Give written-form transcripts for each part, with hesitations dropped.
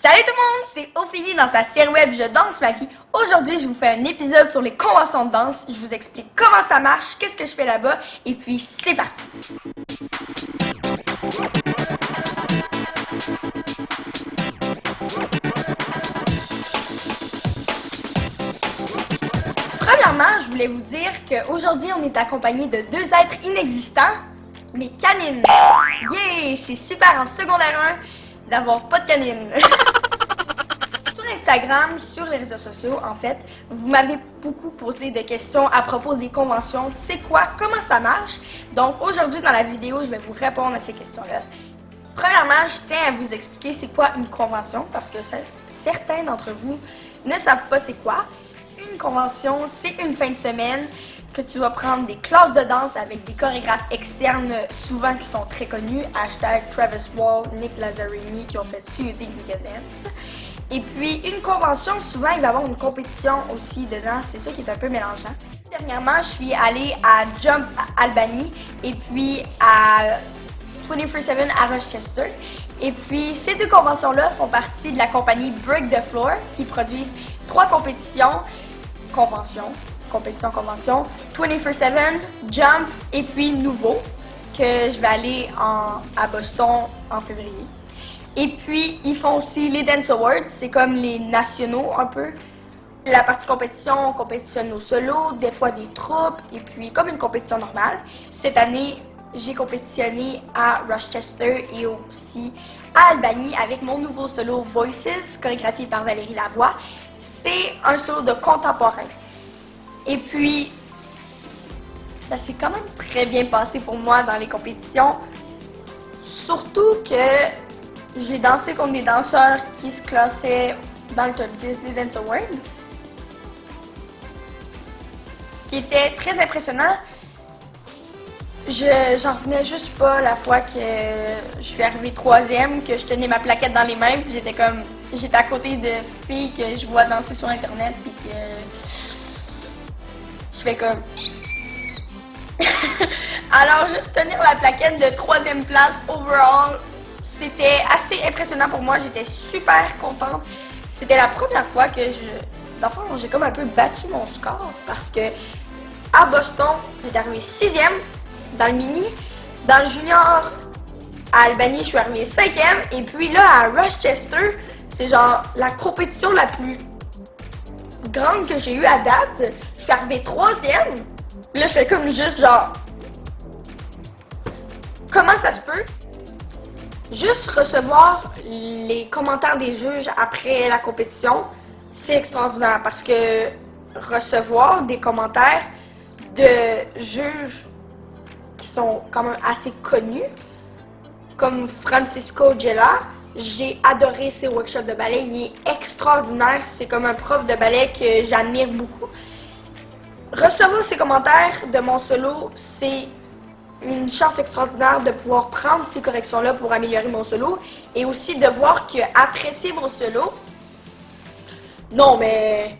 Salut tout le monde, c'est Ophélie dans sa série web Je danse ma vie. Aujourd'hui, je vous fais un épisode sur les conventions de danse. Je vous explique comment ça marche, qu'est-ce que je fais là-bas, et puis c'est parti. Premièrement, je voulais vous dire qu'aujourd'hui, on est accompagné de deux êtres inexistants, les canines. Yeah, c'est super en secondaire 1 d'avoir pas de canines. Sur Instagram, sur les réseaux sociaux, en fait, vous m'avez beaucoup posé de questions à propos des conventions. C'est quoi? Comment ça marche? Donc aujourd'hui, dans la vidéo, je vais vous répondre à ces questions-là. Premièrement, je tiens à vous expliquer c'est quoi une convention, parce que certains d'entre vous ne savent pas c'est quoi. Une convention, c'est une fin de semaine que tu vas prendre des classes de danse avec des chorégraphes externes, souvent qui sont très connus, hashtag Travis Wall, Nick Lazzarini, qui ont fait You Think We Can Dance. Et puis, une convention, souvent, il va y avoir une compétition aussi dedans, c'est ça qui est un peu mélangeant. Dernièrement, je suis allée à Jump Albany et puis à 24/7 à Rochester. Et puis, ces deux conventions-là font partie de la compagnie Break the Floor qui produisent 3 compétitions, convention, 24/7, Jump et puis Nouveau, que je vais aller à Boston en février. Et puis, ils font aussi les Dance Awards, c'est comme les nationaux un peu. La partie compétition, on compétitionne nos solos, des fois des troupes, et puis comme une compétition normale. Cette année, j'ai compétitionné à Rochester et aussi à Albany avec mon nouveau solo Voices, chorégraphié par Valérie Lavoie. C'est un solo de contemporain. Et puis, ça s'est quand même très bien passé pour moi dans les compétitions. Surtout que j'ai dansé contre des danseurs qui se classaient dans le top 10 des Dance Awards. Ce qui était très impressionnant, j'en revenais juste pas la fois que je suis arrivée 3e, que je tenais ma plaquette dans les mains, puis j'étais à côté de filles que je vois danser sur internet, puis que je fais comme... Alors juste tenir la plaquette de 3e place overall, c'était assez impressionnant pour moi, j'étais super contente. C'était la première fois que dans le fond, j'ai comme un peu battu mon score parce que à Boston, j'étais arrivée 6e dans le mini. Dans le junior, à Albany, je suis arrivée 5e. Et puis là, à Rochester, c'est genre la compétition la plus grande que j'ai eue à date. Je suis arrivée 3e. Là, je fais comme juste genre... Comment ça se peut? Juste recevoir les commentaires des juges après la compétition, c'est extraordinaire parce que recevoir des commentaires de juges qui sont quand même assez connus, comme Francisco Gela, j'ai adoré ses workshops de ballet, il est extraordinaire, c'est comme un prof de ballet que j'admire beaucoup. Recevoir ces commentaires de mon solo, c'est une chance extraordinaire de pouvoir prendre ces corrections-là pour améliorer mon solo et aussi de voir qu'apprécier mon solo. Non, mais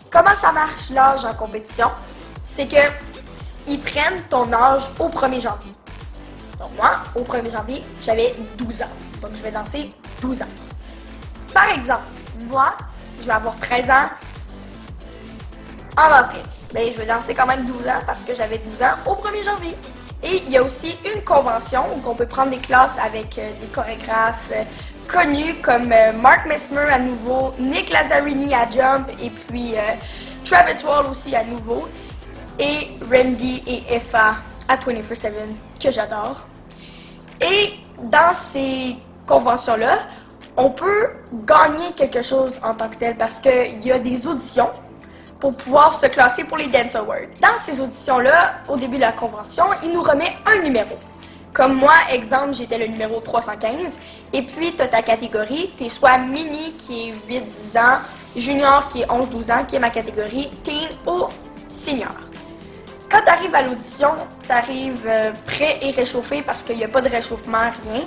comment ça marche l'âge en compétition? C'est que ils prennent ton âge au 1er janvier. Donc moi, au 1er janvier, j'avais 12 ans. Donc je vais danser 12 ans. Par exemple, moi, je vais avoir 13 ans en avril. Mais je vais danser quand même 12 ans parce que j'avais 12 ans au 1er janvier. Et il y a aussi une convention où on peut prendre des classes avec des chorégraphes connus comme Mark Mesmer à nouveau, Nick Lazzarini à Jump et puis Travis Wall aussi à nouveau et Randy et Effa à 24/7 que j'adore. Et dans ces conventions-là, on peut gagner quelque chose en tant que tel parce qu'il y a des auditions pour pouvoir se classer pour les Dance Awards. Dans ces auditions-là, au début de la convention, il nous remet un numéro. Comme moi, exemple, j'étais le numéro 315, et puis tu as ta catégorie, tu es soit mini qui est 8-10 ans, junior qui est 11-12 ans, qui est ma catégorie, teen ou senior. Quand tu arrives à l'audition, tu arrives prêt et réchauffé parce qu'il n'y a pas de réchauffement, rien.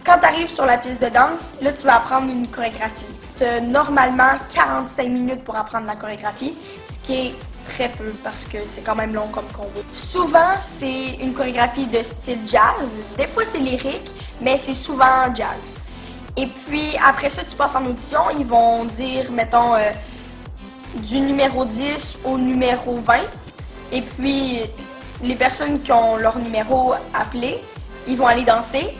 Quand tu arrives sur la piste de danse, là, tu vas apprendre une chorégraphie. Tu as normalement 45 minutes pour apprendre la chorégraphie, ce qui est très peu parce que c'est quand même long comme combo. Souvent, c'est une chorégraphie de style jazz. Des fois, c'est lyrique, mais c'est souvent jazz. Et puis après ça, tu passes en audition. Ils vont dire, mettons, du numéro 10 au numéro 20. Et puis les personnes qui ont leur numéro appelé, ils vont aller danser.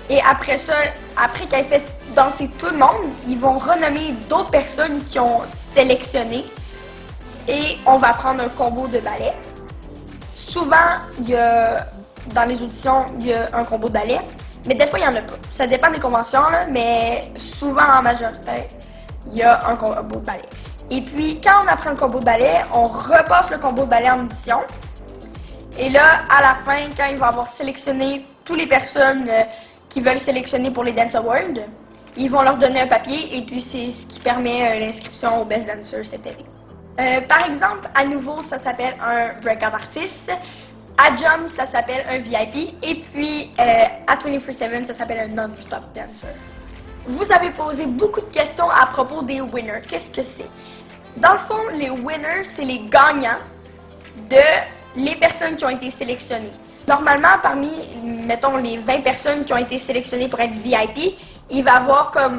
Et après ça, après qu'ils aient fait danser tout le monde, ils vont renommer d'autres personnes qui ont sélectionné. Et on va prendre un combo de ballet. Souvent, dans les auditions, il y a un combo de ballet. Mais des fois, il n'y en a pas. Ça dépend des conventions, là, mais souvent, en majorité, il y a un combo de ballet. Et puis, quand on apprend le combo de ballet, on repasse le combo de ballet en audition. Et là, à la fin, quand il va avoir sélectionné toutes les personnes qui veulent sélectionner pour les Dance Awards, ils vont leur donner un papier et puis c'est ce qui permet l'inscription au Best Dancer cette année. Par exemple, à nouveau, ça s'appelle un Breakout Artist. À Jump, ça s'appelle un VIP. Et puis, à 24/7, ça s'appelle un Non-Stop Dancer. Vous avez posé beaucoup de questions à propos des winners. Qu'est-ce que c'est? Dans le fond, les winners, c'est les gagnants de les personnes qui ont été sélectionnées. Normalement, parmi, mettons, les 20 personnes qui ont été sélectionnées pour être VIP, il va y avoir comme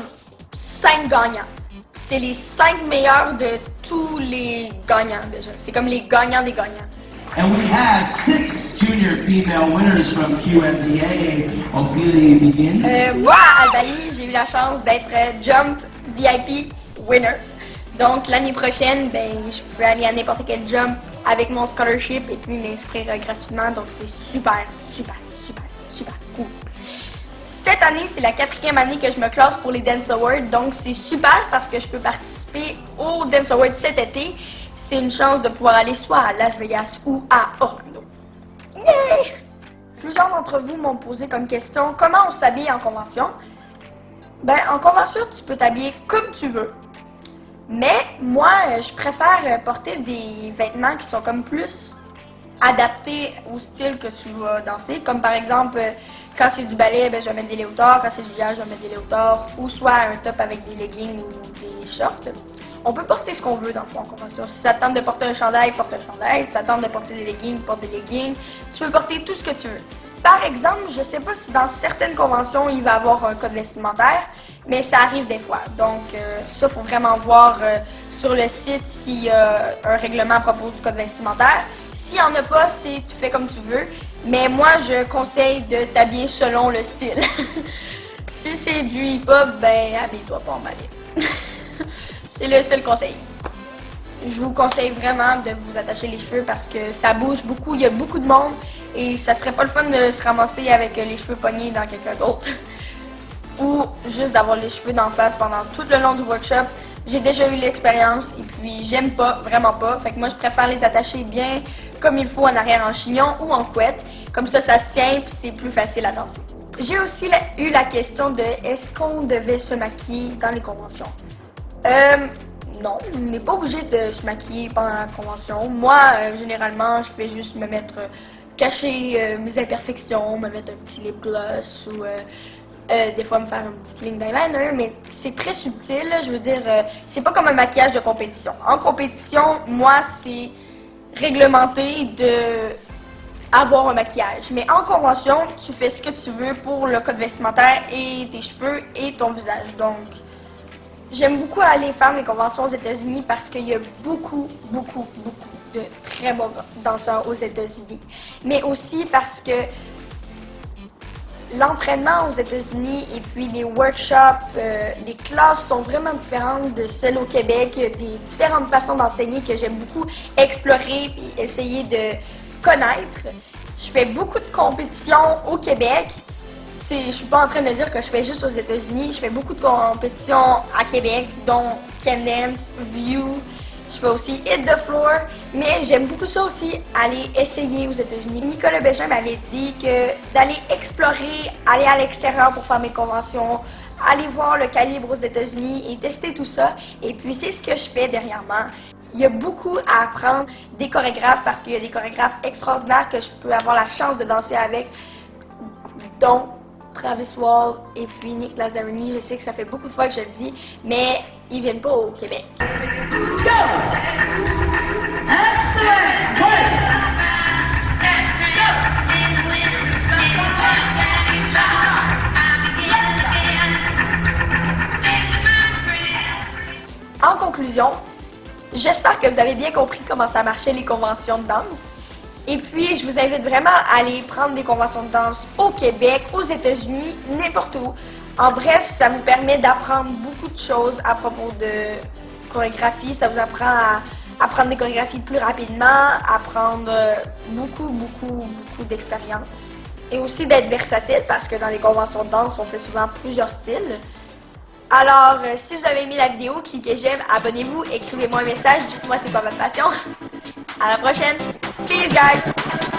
5 gagnants. C'est les 5 meilleurs de tous les gagnants, déjà. C'est comme les gagnants des gagnants. And we have 6 junior female winners from QMDA. Ophelia, begin. Moi, à Albany, j'ai eu la chance d'être Jump VIP winner. Donc, l'année prochaine, ben, je peux aller à n'importe quel Jump avec mon scholarship et puis m'inscrire gratuitement. Donc, c'est super, super, super, super cool. Cette année, c'est la 4e année que je me classe pour les Dance Awards. Donc, c'est super parce que je peux participer aux Dance Awards cet été. C'est une chance de pouvoir aller soit à Las Vegas ou à Orlando. Yeah! Plusieurs d'entre vous m'ont posé comme question comment on s'habille en convention. Ben, en convention, tu peux t'habiller comme tu veux. Mais moi, je préfère porter des vêtements qui sont comme plus adaptés au style que tu vas danser. Comme par exemple, quand c'est du ballet, ben, je vais mettre des léotards. Quand c'est du jazz, je vais mettre des léotards. Ou soit un top avec des leggings ou des shorts. On peut porter ce qu'on veut dans le fond en convention. Si ça tente de porter un chandail, porte un chandail. Si ça tente de porter des leggings, porte des leggings. Tu peux porter tout ce que tu veux. Par exemple, je sais pas si dans certaines conventions, il va y avoir un code vestimentaire, mais ça arrive des fois. Donc, ça, il faut vraiment voir sur le site s'il y a un règlement à propos du code vestimentaire. S'il n'y en a pas, tu fais comme tu veux. Mais moi, je conseille de t'habiller selon le style. Si c'est du hip-hop, ben, habille-toi pas en ballet. C'est le seul conseil. Je vous conseille vraiment de vous attacher les cheveux parce que ça bouge beaucoup, il y a beaucoup de monde et ça serait pas le fun de se ramasser avec les cheveux pognés dans quelqu'un d'autre. Ou juste d'avoir les cheveux d'en face pendant tout le long du workshop. J'ai déjà eu l'expérience et puis j'aime pas, vraiment pas. Fait que moi je préfère les attacher bien comme il faut en arrière en chignon ou en couette. Comme ça tient puis c'est plus facile à danser. J'ai aussi eu la question de est-ce qu'on devait se maquiller dans les conventions? Non, on n'est pas obligé de se maquiller pendant la convention. Moi, généralement, je fais juste me mettre, cacher mes imperfections, me mettre un petit lip gloss ou des fois me faire une petite ligne d'eyeliner, mais c'est très subtil. Je veux dire, c'est pas comme un maquillage de compétition. En compétition, moi, c'est réglementé de avoir un maquillage. Mais en convention, tu fais ce que tu veux pour le code vestimentaire et tes cheveux et ton visage. Donc, j'aime beaucoup aller faire mes conventions aux États-Unis parce qu'il y a beaucoup de très bons danseurs aux États-Unis. Mais aussi parce que l'entraînement aux États-Unis et puis les workshops, les classes sont vraiment différentes de celles au Québec. Il y a des différentes façons d'enseigner que j'aime beaucoup explorer et essayer de connaître. Je fais beaucoup de compétitions au Québec. Je suis pas en train de dire que je fais juste aux États-Unis. Je fais beaucoup de compétitions à Québec, dont Can Dance, View. Je fais aussi Hit the Floor. Mais j'aime beaucoup ça aussi, aller essayer aux États-Unis. Nicolas Bégin m'avait dit que d'aller explorer, aller à l'extérieur pour faire mes conventions, aller voir le calibre aux États-Unis et tester tout ça. Et puis c'est ce que je fais dernièrement. Il y a beaucoup à apprendre des chorégraphes parce qu'il y a des chorégraphes extraordinaires que je peux avoir la chance de danser avec, dont Travis Wall et puis Nick Lazzarini. Je sais que ça fait beaucoup de fois que je le dis, mais ils viennent pas au Québec. Go! Excellent! conclusion, j'espère que vous avez bien compris comment ça marchait les conventions de danse. Et puis, je vous invite vraiment à aller prendre des conventions de danse au Québec, aux États-Unis, n'importe où. En bref, ça vous permet d'apprendre beaucoup de choses à propos de chorégraphie. Ça vous apprend à apprendre des chorégraphies plus rapidement, à prendre beaucoup d'expérience. Et aussi d'être versatile parce que dans les conventions de danse, on fait souvent plusieurs styles. Alors, si vous avez aimé la vidéo, cliquez j'aime, abonnez-vous, écrivez-moi un message, dites-moi c'est quoi votre passion. À la prochaine. Peace, guys!